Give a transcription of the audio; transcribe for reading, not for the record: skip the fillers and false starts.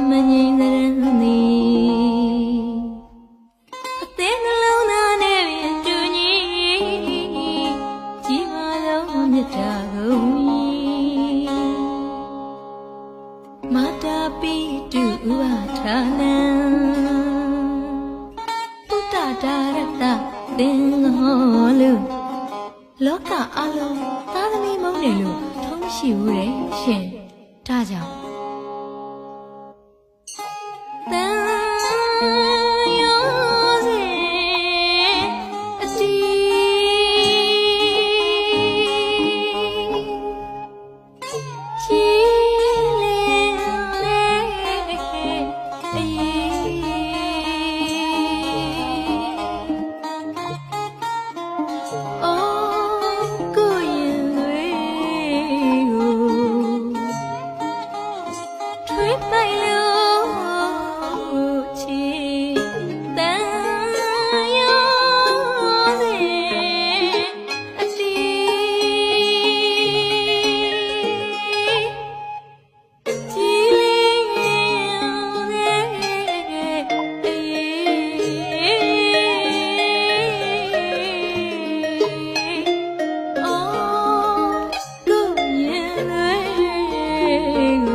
မငြိမ်သရန်သည်အသေးနှလုံးသားနဲ့ပင်တူညီကြီးမားသောမြတ်တာကုန်မာတာပိတုဥပထာနံသုတ္တဒါရတသင်္ဟောလူလောကအလုံးသားသမီးမုန်းတယ်လို့ထုံးရှိဘူးတဲ့ရှင်ဒါကြောင့်တန်ရောစေအတီချီလင်းလေအေးကို